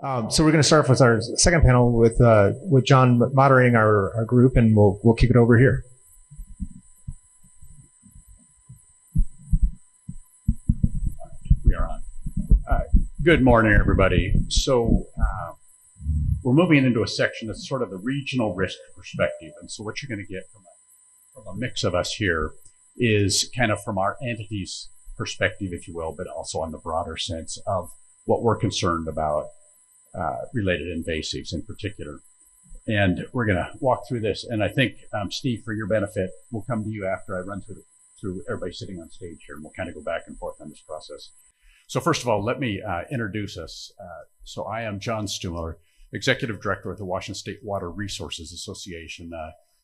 So we're going to start off with our second panel with John moderating our group, and we'll kick it over here. We are on. Good morning, everybody. So we're moving into a section that's sort of the regional risk perspective, and so what you're going to get from a mix of us here is kind of from our entity's perspective, if you will, but also on the broader sense of what we're concerned about. Related invasives in particular. And we're going to walk through this. And I think, Steve, for your benefit, we'll come to you after I run through everybody sitting on stage here, and we'll kind of go back and forth on this process. So first of all, let me introduce us. So I am John Stuhlmiller, Executive Director of the Washington State Water Resources Association,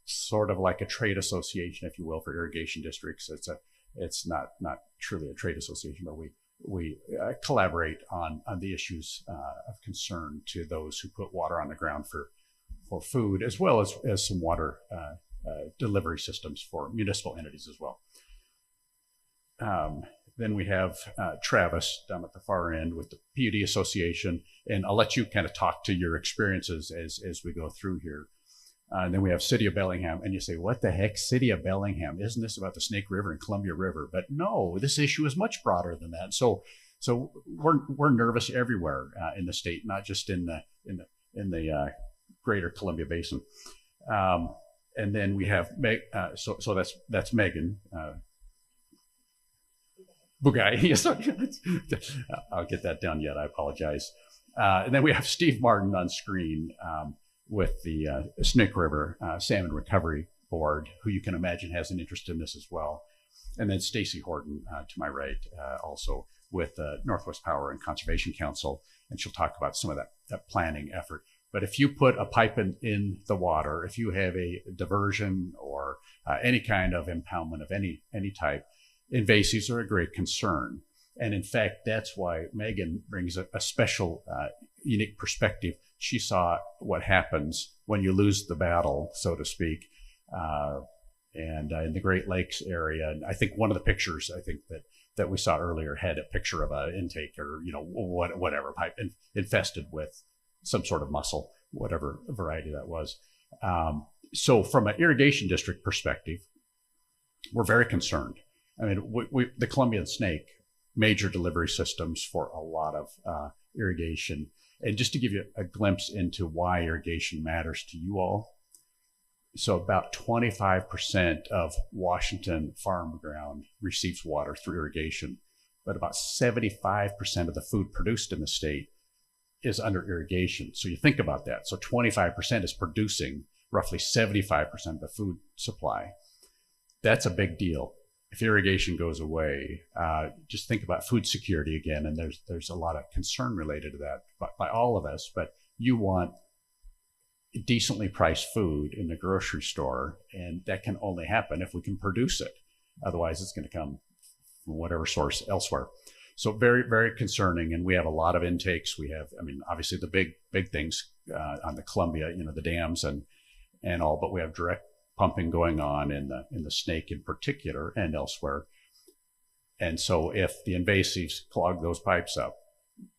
sort of like a trade association, if you will, for irrigation districts. It's not truly a trade association, but we collaborate on the issues of concern to those who put water on the ground for food, as well as some water delivery systems for municipal entities as well. Then we have Travis down at the far end with the PUD Association, and I'll let you kind of talk to your experiences as we go through here. And then we have City of Bellingham, and you say, what the heck, City of Bellingham? Isn't this about the Snake River and Columbia River? But no, this issue is much broader than that. So we're nervous everywhere in the state, not just in the greater Columbia Basin. And then we have so that's Meghan. Bugaj. I'll get that done yet. I apologize. And then we have Steve Martin on screen. With the Snake River Salmon Recovery Board, who you can imagine has an interest in this as well. And then Stacy Horton to my right, also with Northwest Power and Conservation Council, and she'll talk about some of that planning effort. But if you put a pipe in the water, if you have a diversion or any kind of impoundment of any type, invasives are a great concern. And in fact, that's why Meghan brings a special, unique perspective. She saw what happens when you lose the battle, so to speak, and in the Great Lakes area. And I think one of the pictures that we saw earlier had a picture of an intake or whatever pipe infested with some sort of mussel, whatever variety that was. So from an irrigation district perspective, we're very concerned. I mean, the Columbian Snake, major delivery systems for a lot of irrigation. And just to give you a glimpse into why irrigation matters to you all. So about 25% of Washington farm ground receives water through irrigation, but about 75% of the food produced in the state is under irrigation. So you think about that. So 25% is producing roughly 75% of the food supply. That's a big deal. If irrigation goes away, just think about food security again, and there's a lot of concern related to that by all of us. But you want decently priced food in the grocery store, and that can only happen if we can produce it. Otherwise, it's going to come from whatever source elsewhere. So very, very concerning, and we have a lot of intakes. We have, obviously the big things on the Columbia, the dams and all, but we have direct pumping going on in the Snake in particular and elsewhere. And so if the invasives clog those pipes up,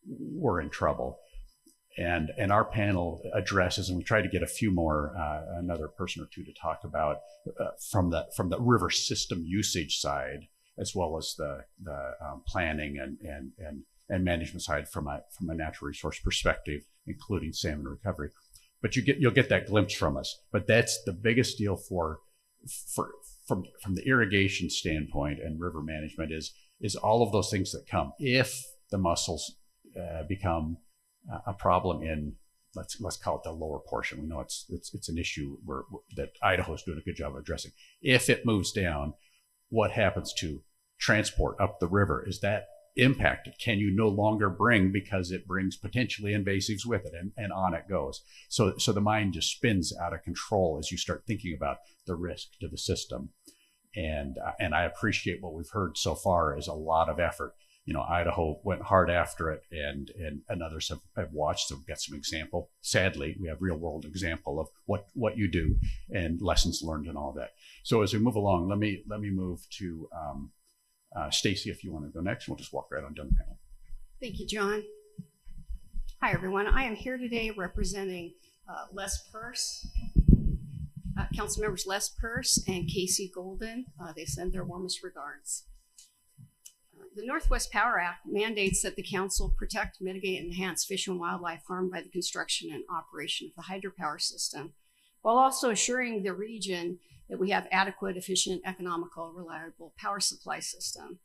we're in trouble. And our panel addresses, and we try to get a few more, another person or two to talk about from the river system usage side, as well as the planning and management side from a natural resource perspective, including salmon recovery. But you'll get that glimpse from us. But that's the biggest deal from the irrigation standpoint and river management is all of those things that come. If the mussels become a problem in let's call it the lower portion, we know it's an issue that Idaho is doing a good job of addressing. If it moves down, what happens to transport up the river? Is that impacted? Can you no longer bring because it brings potentially invasives with it, and on it goes. So the mind just spins out of control as you start thinking about the risk to the system. And I appreciate what we've heard so far is a lot of effort. Idaho went hard after it, and others have watched. So we've got some example. Sadly, we have real world example of what you do and lessons learned and all that. So as we move along, let me move to Stacy, if you want to go next. We'll just walk right on down the panel. Thank you, John. Hi, everyone. I am here today representing Les Purse, Council members Les Purse and Casey Golden. They send their warmest regards. The Northwest Power Act mandates that the council protect, mitigate, and enhance fish and wildlife harmed by the construction and operation of the hydropower system, while also assuring the region that we have adequate, efficient, economical, reliable power supply system.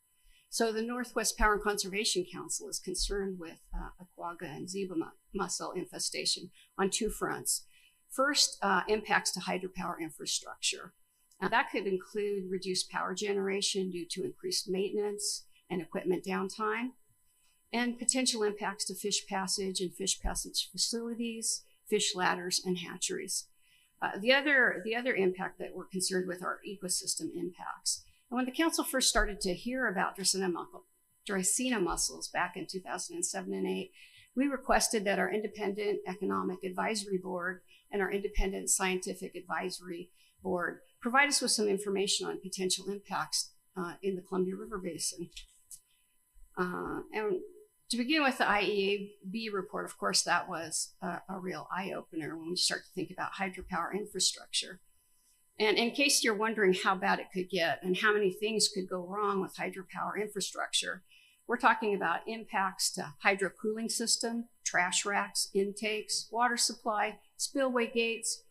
So the Northwest Power and Conservation Council is concerned with quagga and zebra mussel infestation on two fronts. First, impacts to hydropower infrastructure. Now, that could include reduced power generation due to increased maintenance and equipment downtime, and potential impacts to fish passage and fish passage facilities, fish ladders, and hatcheries. The other impact that we're concerned with are ecosystem impacts. And when the council first started to hear about Dracaena mussels back in 2007 and 8, we requested that our independent economic advisory board and our independent scientific advisory board provide us with some information on potential impacts in the Columbia River Basin. And to begin with the IEAB report, of course, that was a real eye-opener when we start to think about hydropower infrastructure. And in case you're wondering how bad it could get and how many things could go wrong with hydropower infrastructure, we're talking about impacts to hydro cooling system, trash racks, intakes, water supply, spillway gates,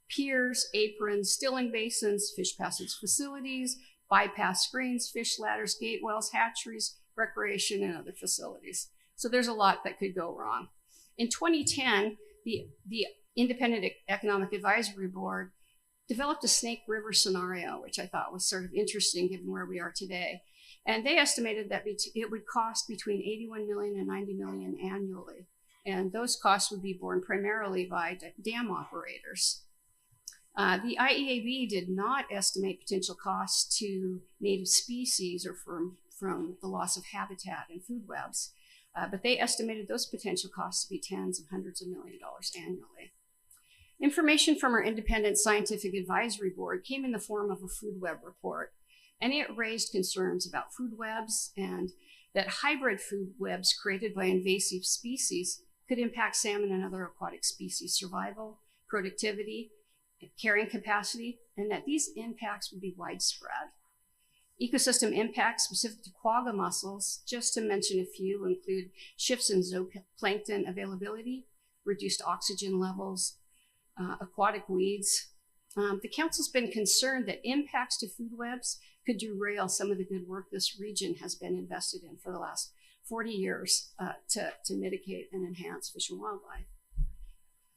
piers, aprons, stilling basins, fish passage facilities, bypass screens, fish ladders, gate wells, hatcheries, recreation, and other facilities. So there's a lot that could go wrong. In 2010, the Independent Economic Advisory Board developed a Snake River scenario, which I thought was sort of interesting given where we are today. And they estimated that it would cost between $81 million and $90 million annually. And those costs would be borne primarily by dam operators. The IEAB did not estimate potential costs to native species or from the loss of habitat and food webs, but they estimated those potential costs to be tens of hundreds of millions of dollars annually. Information from our independent scientific advisory board came in the form of a food web report, and it raised concerns about food webs and that hybrid food webs created by invasive species could impact salmon and other aquatic species survival, productivity, carrying capacity, and that these impacts would be widespread. Ecosystem impacts specific to quagga mussels, just to mention a few, include shifts in zooplankton availability, reduced oxygen levels, aquatic weeds. The council's been concerned that impacts to food webs could derail some of the good work this region has been invested in for the last 40 years to mitigate and enhance fish and wildlife.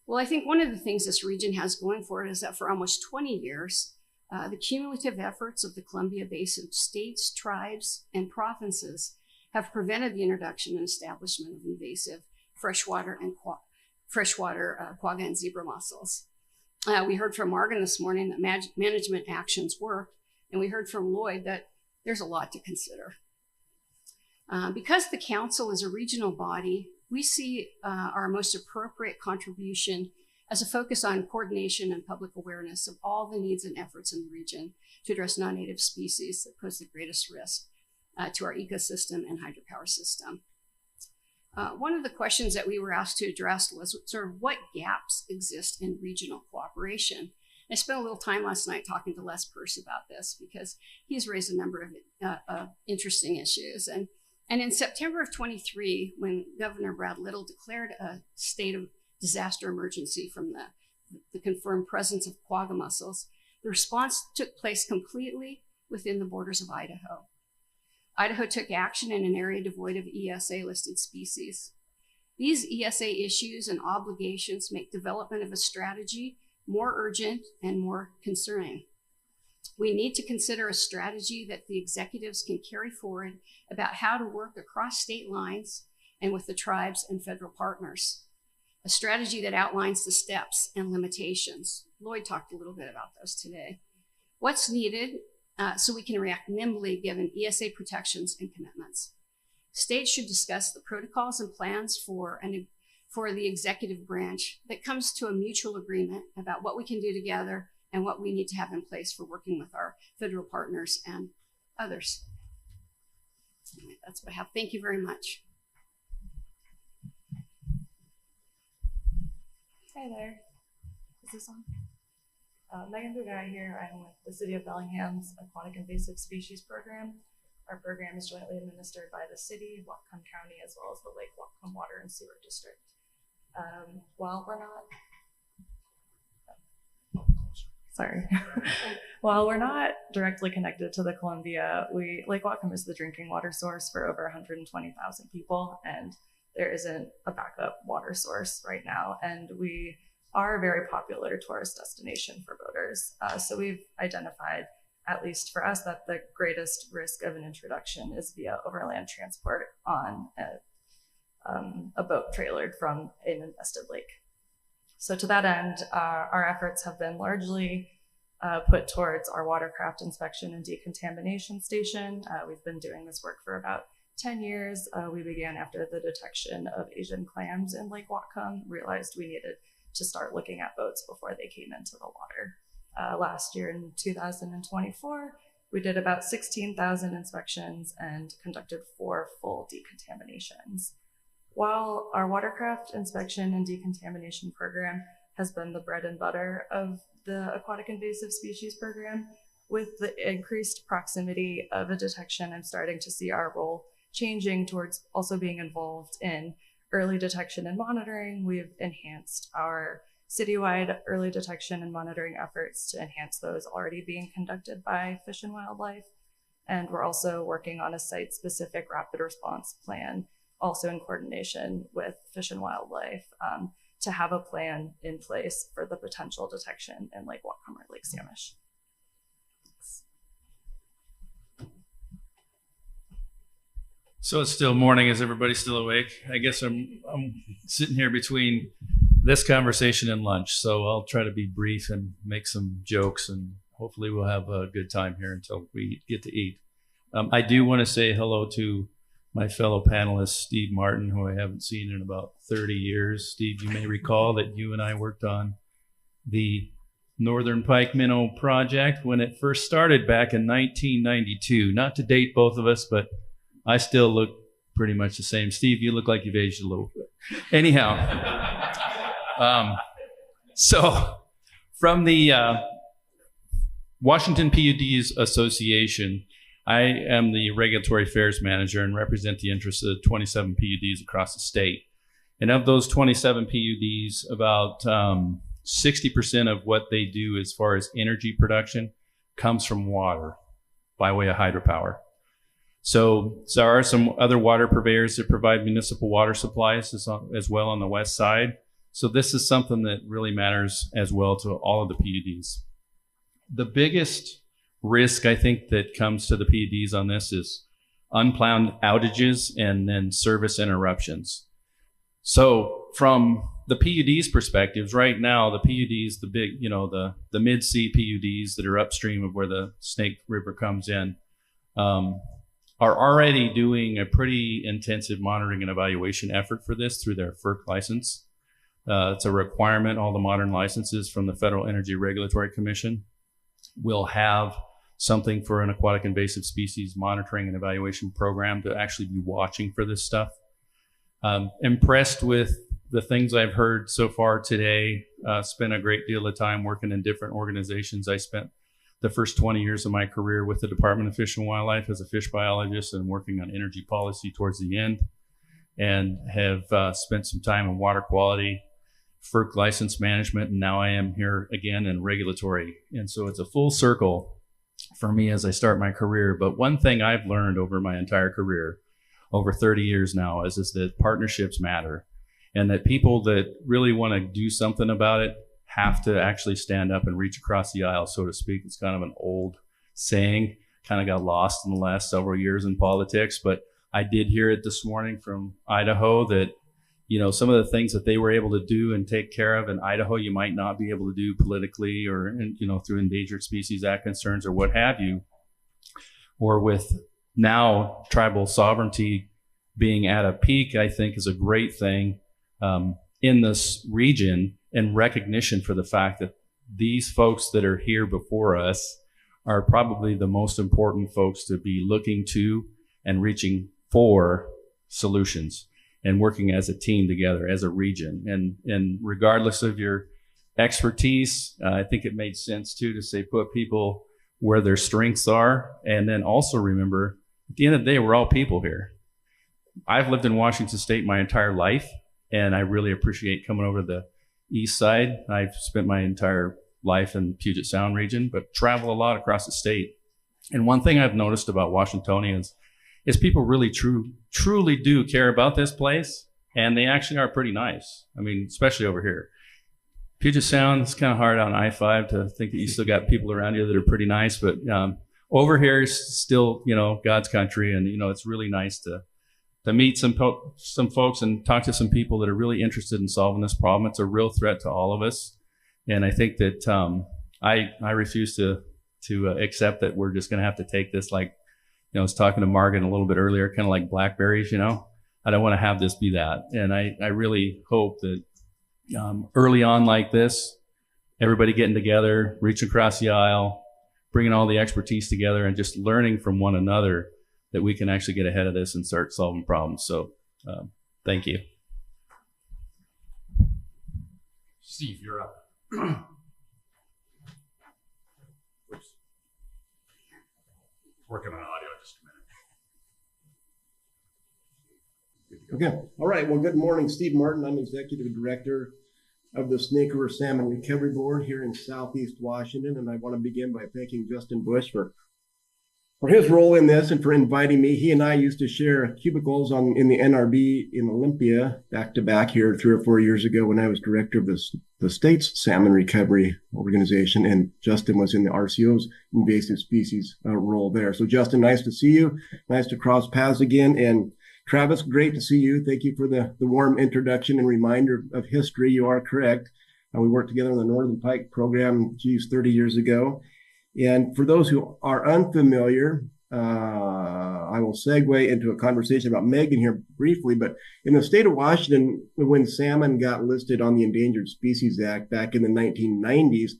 Well, I think one of the things this region has going for it is that for almost 20 years, the cumulative efforts of the Columbia Basin states, tribes, and provinces have prevented the introduction and establishment of invasive freshwater quagga and zebra mussels. We heard from Morgan this morning that management actions worked, and we heard from Lloyd that there's a lot to consider. Because the council is a regional body, we see our most appropriate contribution as a focus on coordination and public awareness of all the needs and efforts in the region to address non-native species that pose the greatest risk to our ecosystem and hydropower system. One of the questions that we were asked to address was sort of what gaps exist in regional cooperation. I spent a little time last night talking to Les Purse about this because he's raised a number of interesting issues. And in September of 23, when Governor Brad Little declared a state of disaster emergency from the confirmed presence of quagga mussels, the response took place completely within the borders of Idaho. Idaho took action in an area devoid of ESA-listed species. These ESA issues and obligations make development of a strategy more urgent and more concerning. We need to consider a strategy that the executives can carry forward about how to work across state lines and with the tribes and federal partners. A strategy that outlines the steps and limitations. Lloyd talked a little bit about those today. What's needed so we can react nimbly given ESA protections and commitments. States should discuss the protocols and plans for the executive branch that comes to a mutual agreement about what we can do together and what we need to have in place for working with our federal partners and others. Anyway, that's what I have. Thank you very much. Hi there. Is this on? Meghan Bugaj here. I'm with the City of Bellingham's Aquatic Invasive Species Program. Our program is jointly administered by the city, Whatcom County, as well as the Lake Whatcom Water and Sewer District. While we're not directly connected to the Columbia, Lake Whatcom is the drinking water source for over 120,000 people, and there isn't a backup water source right now. And we are a very popular tourist destination for boaters. So we've identified, at least for us, that the greatest risk of an introduction is via overland transport on a boat trailered from an infested lake. So to that end, our efforts have been largely put towards our watercraft inspection and decontamination station. We've been doing this work for about 10 years. We began after the detection of Asian clams in Lake Whatcom, realized we needed to start looking at boats before they came into the water. Last year in 2024, we did about 16,000 inspections and conducted 4 full decontaminations. While our watercraft inspection and decontamination program has been the bread and butter of the Aquatic Invasive Species Program, with the increased proximity of a detection, I'm starting to see our role changing towards also being involved in early detection and monitoring. We've enhanced our citywide early detection and monitoring efforts to enhance those already being conducted by Fish and Wildlife. And we're also working on a site-specific rapid response plan, also in coordination with Fish and Wildlife, to have a plan in place for the potential detection in Lake Whatcom or Lake Sammamish. So it's still morning. Is everybody still awake? I guess I'm sitting here between this conversation and lunch, so I'll try to be brief and make some jokes, and hopefully we'll have a good time here until we get to eat. I do want to say hello to my fellow panelist, Steve Martin, who I haven't seen in about 30 years. Steve, you may recall that you and I worked on the Northern Pike Minnow project when it first started back in 1992. Not to date both of us, but I still look pretty much the same. Steve, you look like you've aged a little bit. Anyhow, so from the Washington PUDs Association, I am the regulatory affairs manager and represent the interests of 27 PUDs across the state. And of those 27 PUDs, about 60% of what they do as far as energy production comes from water by way of hydropower. So there are some other water purveyors that provide municipal water supplies as well on the west side. So this is something that really matters as well to all of the PUDs. The biggest risk, I think, that comes to the PUDs on this is unplanned outages and then service interruptions. So from the PUDs perspectives, right now, the PUDs, the big, the mid-sea PUDs that are upstream of where the Snake River comes in, are already doing a pretty intensive monitoring and evaluation effort for this through their FERC license. It's a requirement. All the modern licenses from the Federal Energy Regulatory Commission will have something for an aquatic invasive species monitoring and evaluation program to actually be watching for this stuff. Impressed with the things I've heard so far today. Spent a great deal of time working in different organizations. I spent the first 20 years of my career with the Department of Fish and Wildlife as a fish biologist and working on energy policy towards the end, and have spent some time in water quality, FERC license management, and now I am here again in regulatory. And so it's a full circle for me as I start my career. But one thing I've learned over my entire career, over 30 years now, is that partnerships matter, and that people that really want to do something about it have to actually stand up and reach across the aisle, so to speak. It's kind of an old saying, kind of got lost in the last several years in politics, but I did hear it this morning from Idaho that, some of the things that they were able to do and take care of in Idaho, you might not be able to do politically or, through Endangered Species Act concerns or what have you, or with now tribal sovereignty being at a peak, I think is a great thing in this region, and recognition for the fact that these folks that are here before us are probably the most important folks to be looking to and reaching for solutions. and working as a team together as a region. And regardless of your expertise, I think it made sense too to say put people where their strengths are, and then also remember at the end of the day, we're all people here. I've lived in Washington State my entire life, and I really appreciate coming over to the east side. I've spent my entire life in Puget Sound region, but travel a lot across the state. And one thing I've noticed about Washingtonians is people really truly do care about this place, and they actually are pretty nice. I mean, especially over here. Puget Sound, it's kind of hard on I-5 to think that you still got people around you that are pretty nice, but over here is still, God's country, and it's really nice to meet some folks and talk to some people that are really interested in solving this problem. It's a real threat to all of us, and I think that I refuse to accept that we're just going to have to take this like, I was talking to Margaret a little bit earlier, kind of like blackberries. I don't want to have this be that, and I really hope that early on like this, everybody getting together, reaching across the aisle, bringing all the expertise together, and just learning from one another, that we can actually get ahead of this and start solving problems. So thank you. Steve, you're up. Working on audio just a minute. Okay. All right. Well, good morning. Steve Martin. I'm Executive Director of the Snake River Salmon Recovery Board here in Southeast Washington. And I want to begin by thanking Justin Bush for his role in this and for inviting me. He and I used to share cubicles in the NRB in Olympia back to back here 3 or 4 years ago when I was director of the state's salmon recovery organization, and Justin was in the RCO's invasive species role there. So Justin, nice to see you. Nice to cross paths again. And Travis, great to see you. Thank you for the warm introduction and reminder of history. You are correct. We worked together on the Northern Pike program, 30 years ago. And for those who are unfamiliar, I will segue into a conversation about Meghan here briefly, but in the state of Washington, when salmon got listed on the Endangered Species Act back in the 1990s,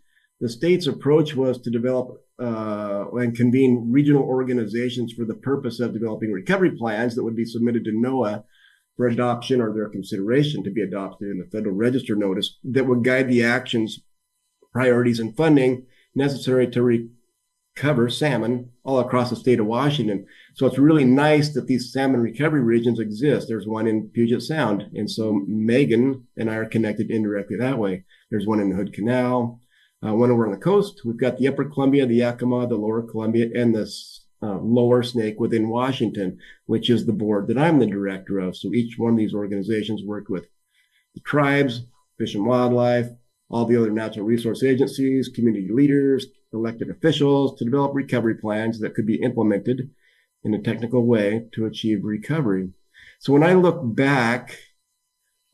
the state's approach was to develop and convene regional organizations for the purpose of developing recovery plans that would be submitted to NOAA for adoption or their consideration to be adopted in the Federal Register notice that would guide the actions, priorities, and funding necessary to recover salmon all across the state of Washington. So it's really nice that these salmon recovery regions exist. There's one in Puget Sound. And so Meghan and I are connected indirectly that way. There's one in the Hood Canal, one over on the coast. We've got the Upper Columbia, the Yakima, the Lower Columbia, and the Lower Snake within Washington, which is the board that I'm the director of. So each one of these organizations work with the tribes, Fish and Wildlife, all the other natural resource agencies, community leaders, elected officials to develop recovery plans that could be implemented in a technical way to achieve recovery. So when I look back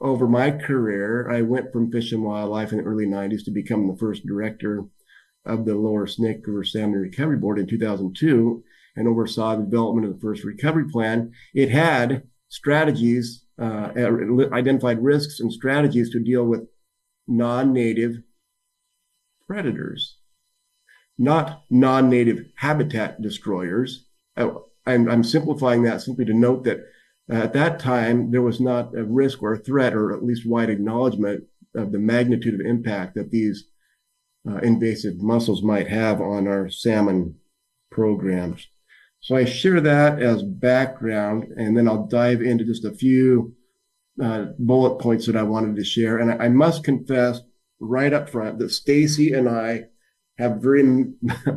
over my career, I went from Fish and Wildlife in the early 90s to become the first director of the Lower Snake River Salmon Recovery Board in 2002 and oversaw the development of the first recovery plan. It had strategies, identified risks and strategies to deal with non-native predators, not non-native habitat destroyers. I'm simplifying that simply to note that at that time, there was not a risk or a threat, or at least wide acknowledgement of the magnitude of impact that these invasive mussels might have on our salmon programs. So I share that as background, and then I'll dive into just a few bullet points that I wanted to share. And I must confess right up front that Stacy and I have very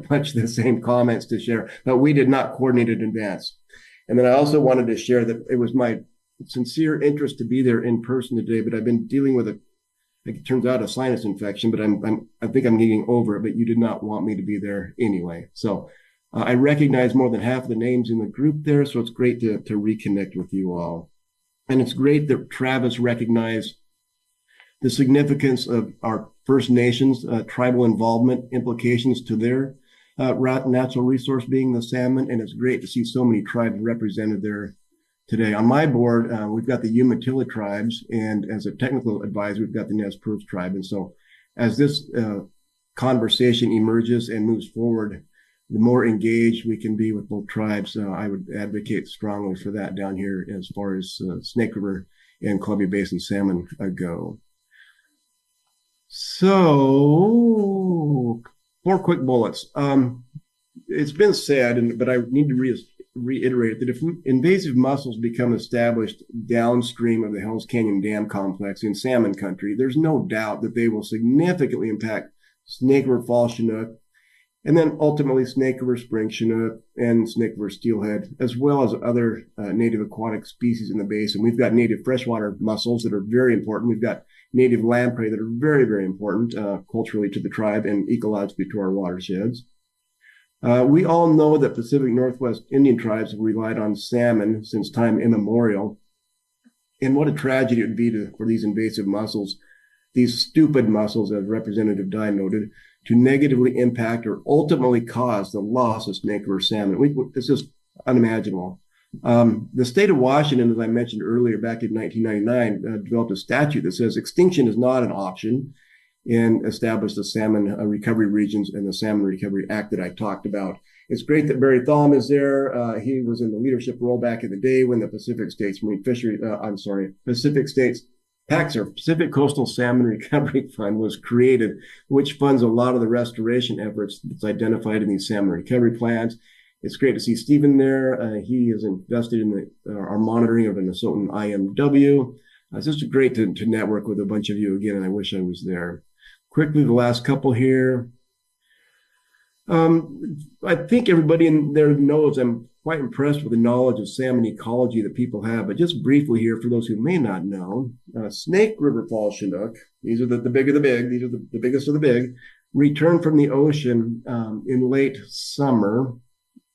much the same comments to share, but we did not coordinate in advance. And then I also wanted to share that it was my sincere interest to be there in person today, but I've been dealing with it turns out, a sinus infection, but I think I'm getting over it, but you did not want me to be there anyway. So I recognize more than half of the names in the group there, so it's great to reconnect with you all. And it's great that Travis recognized the significance of our First Nations tribal involvement implications to their natural resource being the salmon. And it's great to see so many tribes represented there today. On my board, we've got the Umatilla tribes, and as a technical advisor, we've got the Nez Perce tribe. And so as this conversation emerges and moves forward, the more engaged we can be with both tribes, I would advocate strongly for that down here as far as Snake River and Columbia Basin salmon go. So 4 quick bullets. It's been said, but I need to reiterate that if invasive mussels become established downstream of the Hells Canyon Dam complex in salmon country, there's no doubt that they will significantly impact Snake River fall Chinook, and then ultimately Snake River spring Chinook and Snake River steelhead, as well as other native aquatic species in the basin. We've got native freshwater mussels that are very important. We've got native lamprey that are very, very important culturally to the tribe and ecologically to our watersheds. We all know that Pacific Northwest Indian tribes have relied on salmon since time immemorial. And what a tragedy it would be for these invasive mussels, these stupid mussels, as Representative Dye noted, to negatively impact or ultimately cause the loss of Snake River salmon. It's just unimaginable. The state of Washington, as I mentioned earlier, back in 1999, developed a statute that says extinction is not an option and established the salmon recovery regions and the Salmon Recovery Act that I talked about. It's great that Barry Thom is there. He was in the leadership role back in the day when the Pacific States Pacific Coastal Salmon Recovery Fund was created, which funds a lot of the restoration efforts that's identified in these salmon recovery plans. It's great to see Stephen there. He is invested in our monitoring of the Minnesotan IMW. It's just great to network with a bunch of you again, and I wish I was there. Quickly, the last couple here. I think everybody in there knows I'm quite impressed with the knowledge of salmon ecology that people have, but just briefly here, for those who may not know, Snake River fall Chinook, these are the big of the big, these are the biggest of the big, return from the ocean in late summer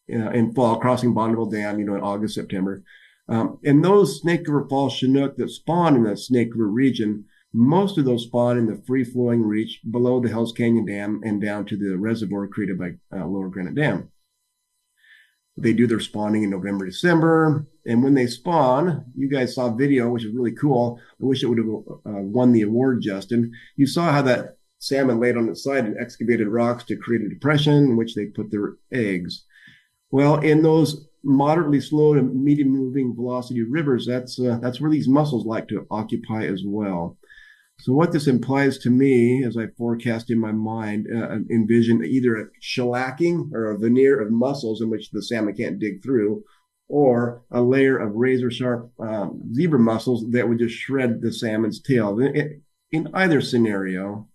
and fall, crossing Bonneville Dam, in August, September. And those Snake River fall Chinook that spawn in the Snake River region, most of those spawn in the free-flowing reach below the Hells Canyon Dam and down to the reservoir created by Lower Granite Dam. They do their spawning in November, December. And when they spawn, you guys saw a video, which is really cool. I wish it would have won the award, Justin. You saw how that salmon laid on its side and excavated rocks to create a depression in which they put their eggs. Well, in those moderately slow to medium moving velocity rivers, that's where these mussels like to occupy as well. So what this implies to me, as I forecast in my mind, envision either a shellacking or a veneer of mussels in which the salmon can't dig through, or a layer of razor sharp zebra mussels that would just shred the salmon's tail. In either scenario,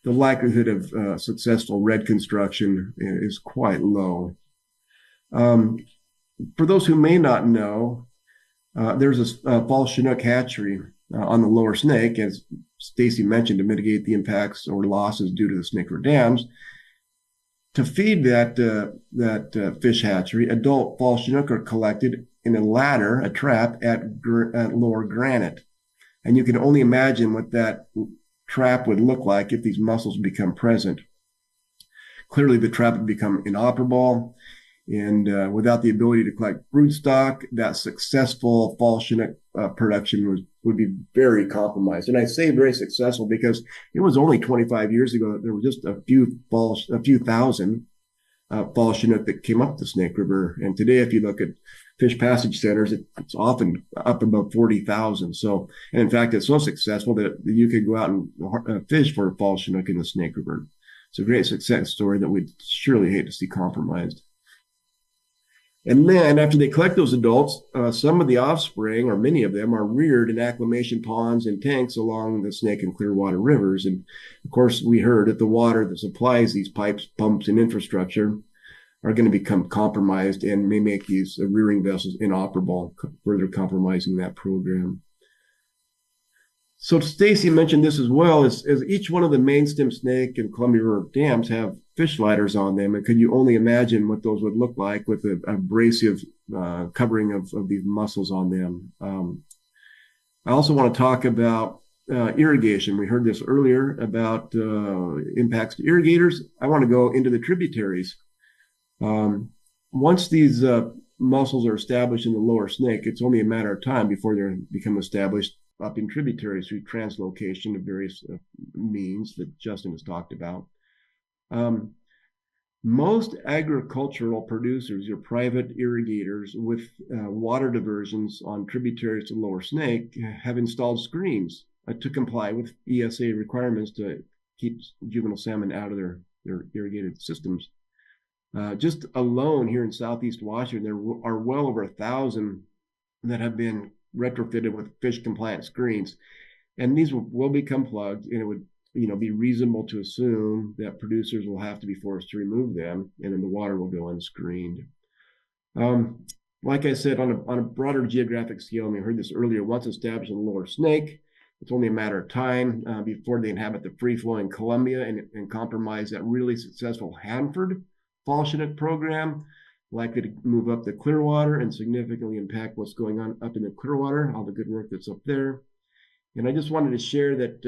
the likelihood of successful red construction is quite low. For those who may not know, there's a fall Chinook hatchery on the Lower Snake, as Stacy mentioned, to mitigate the impacts or losses due to the Snake River dams. To feed that fish hatchery, adult fall Chinook are collected in a ladder, a trap at Lower Granite. And you can only imagine what that trap would look like if these mussels become present. Clearly, the trap would become inoperable. And without the ability to collect broodstock, that successful fall Chinook production would be very compromised. And I say very successful because it was only 25 years ago that there were just a few thousand fall Chinook that came up the Snake River. And today, if you look at fish passage centers, it's often up above 40,000. So, and in fact, it's so successful that you could go out and fish for a fall Chinook in the Snake River. It's a great success story that we'd surely hate to see compromised. And then after they collect those adults, some of the offspring, or many of them, are reared in acclimation ponds and tanks along the Snake and Clearwater rivers. And of course, we heard that the water that supplies these pipes, pumps, and infrastructure are going to become compromised and may make these rearing vessels inoperable, further compromising that program. So Stacy mentioned this as well, as each one of the main stem Snake and Columbia River dams have fish sliders on them. And could you only imagine what those would look like with an abrasive covering of these mussels on them? I also want to talk about irrigation. We heard this earlier about impacts to irrigators. I want to go into the tributaries. Once these mussels are established in the Lower Snake, it's only a matter of time before they become established up in tributaries through translocation of various means that Justin has talked about. Most agricultural producers, your private irrigators with water diversions on tributaries to Lower Snake, have installed screens to comply with ESA requirements to keep juvenile salmon out of their irrigated systems. Just alone here in Southeast Washington, there are well over 1,000 that have been retrofitted with fish compliant screens, and these will become plugged, and it would be reasonable to assume that producers will have to be forced to remove them, and then the water will go unscreened. Like I said, on a broader geographic scale, and we heard this earlier, once established in the Lower Snake, it's only a matter of time before they inhabit the free-flowing Columbia and compromise that really successful Hanford fall Chinook program, likely to move up the Clearwater and significantly impact what's going on up in the Clearwater, all the good work that's up there. And I just wanted to share that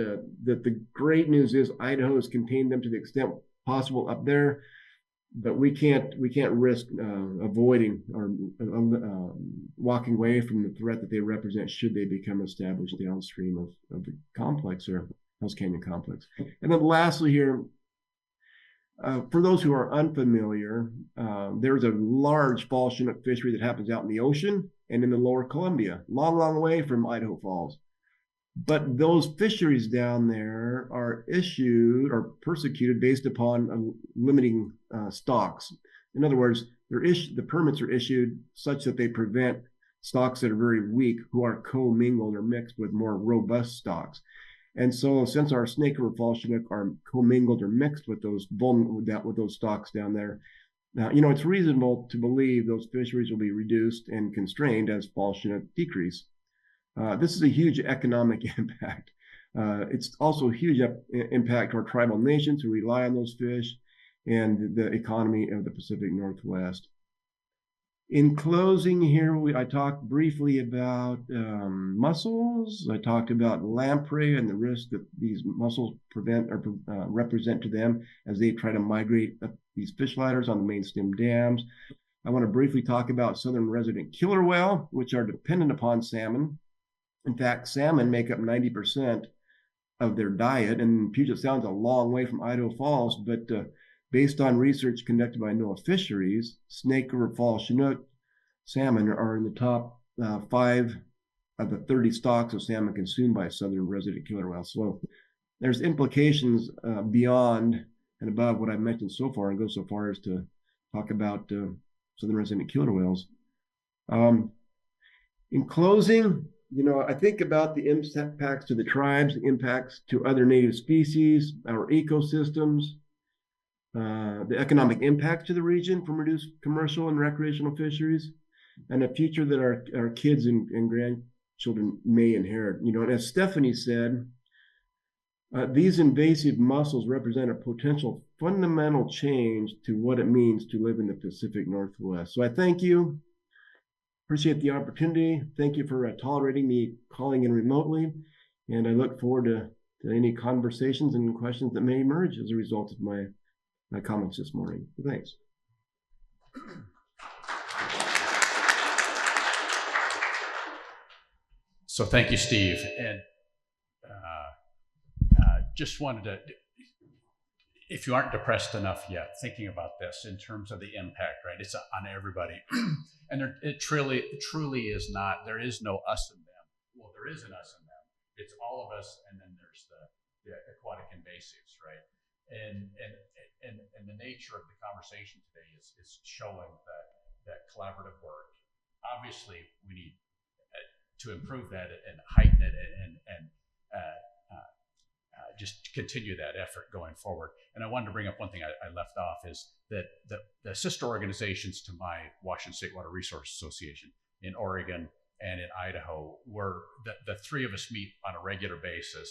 that the great news is Idaho has contained them to the extent possible up there, but we can't risk avoiding or walking away from the threat that they represent should they become established downstream of the complex or Hells Canyon complex. And then lastly here, for those who are unfamiliar, there's a large fall Chinook fishery that happens out in the ocean and in the lower Columbia, long way from Idaho Falls. But those fisheries down there are issued or persecuted based upon limiting stocks. In other words, the permits are issued such that they prevent stocks that are very weak, who are commingled or mixed with more robust stocks. And so, since our Snake River fall Chinook are commingled or mixed with those stocks down there, it's reasonable to believe those fisheries will be reduced and constrained as fall Chinook decrease. This is a huge economic impact. It's also a huge impact to our tribal nations who rely on those fish and the economy of the Pacific Northwest. In closing here, I talked briefly about mussels. I talked about lamprey and the risk that these mussels represent to them as they try to migrate up these fish ladders on the main stem dams. I want to briefly talk about southern resident killer whale, which are dependent upon salmon. In fact, salmon make up 90% of their diet, and Puget Sound's a long way from Idaho Falls, but based on research conducted by NOAA Fisheries, Snake River Fall Chinook salmon are in the top 5 of the 30 stocks of salmon consumed by southern resident killer whales. So there's implications beyond and above what I've mentioned so far, and go so far as to talk about southern resident killer whales. In closing, I think about the impacts to the tribes, the impacts to other native species, our ecosystems, the economic impact to the region from reduced commercial and recreational fisheries, and a future that our kids and grandchildren may inherit. And as Stephanie said, these invasive mussels represent a potential fundamental change to what it means to live in the Pacific Northwest. So I thank you. Appreciate the opportunity. Thank you for tolerating me calling in remotely. And I look forward to any conversations and questions that may emerge as a result of my comments this morning. Thanks. So thank you, Steve. And just wanted to, if you aren't depressed enough yet, thinking about this in terms of the impact, right? It's on everybody. And it truly is not, there is no us and them. Well, there is an us and them. It's all of us, and then there's the aquatic invasives, right? And the nature of the conversation today is showing that collaborative work. Obviously, we need to improve that and heighten it and just continue that effort going forward. And I wanted to bring up one thing I left off is that the sister organizations to my Washington State Water Resource Association in Oregon and in Idaho were the three of us meet on a regular basis,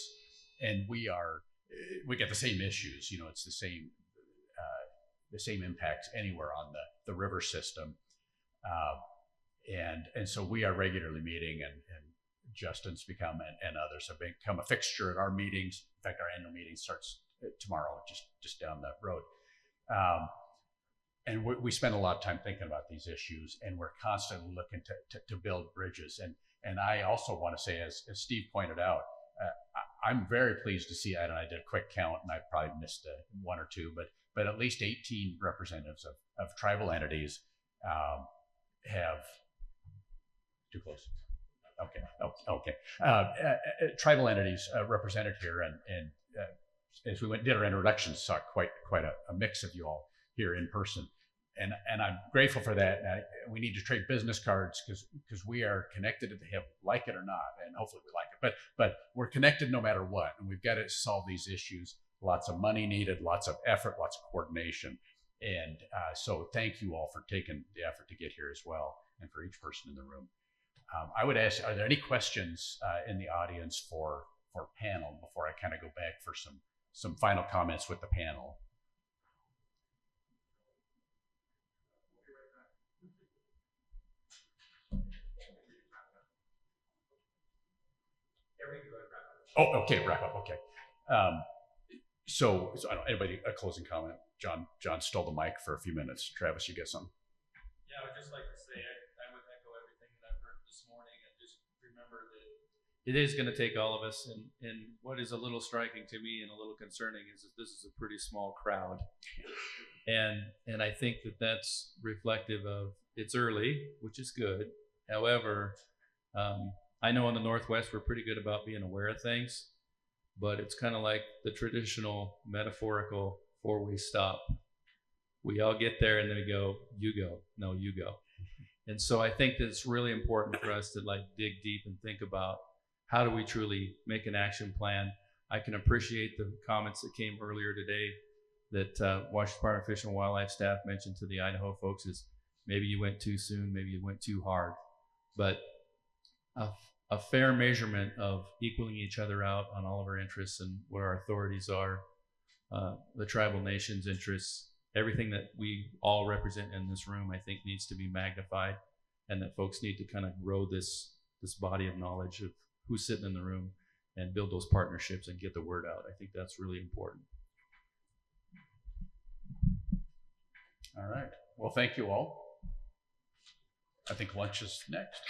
and we get the same issues. It's the same impacts anywhere on the river system, and so we are regularly meeting, and Justin's become and others have become a fixture at our meetings. In fact, our annual meeting starts tomorrow, just down the road. And we spend a lot of time thinking about these issues, and we're constantly looking to build bridges. And I also want to say, as Steve pointed out, I'm very pleased to see, and I did a quick count, and I probably missed one or two, but but at least 18 representatives of tribal entities have too close. Okay. Oh, okay. Tribal entities represented here, and as we did our introductions, saw quite a mix of you all here in person, and I'm grateful for that. We need to trade business cards because we are connected at the hip, like it or not, and hopefully we like it. But we're connected no matter what, and we've got to solve these issues. Lots of money needed, lots of effort, lots of coordination, and so thank you all for taking the effort to get here as well, and for each person in the room. I would ask, are there any questions in the audience for panel before I kind of go back for some final comments with the panel? Oh, okay, wrap up. Okay. So I don't. Anybody a closing comment? John stole the mic for a few minutes. Travis, you get something? Yeah, I would just like to say I would echo everything that I've heard this morning, and just remember that it is going to take all of us. And what is a little striking to me and a little concerning is that this is a pretty small crowd, and I think that that's reflective of it's early, which is good. However, I know in the Northwest we're pretty good about being aware of things, but it's kind of like the traditional metaphorical four-way stop. We all get there and then we go, you go, no, you go. And so I think that it's really important for us to like dig deep and think about how do we truly make an action plan. I can appreciate the comments that came earlier today that Washington Department of Fish and Wildlife staff mentioned to the Idaho folks is maybe you went too soon, maybe you went too hard. But a fair measurement of equaling each other out on all of our interests and what our authorities are, the tribal nations' interests, everything that we all represent in this room, I think needs to be magnified, and that folks need to kind of grow this body of knowledge of who's sitting in the room and build those partnerships and get the word out. I think that's really important. All right. Well, thank you all. I think lunch is next.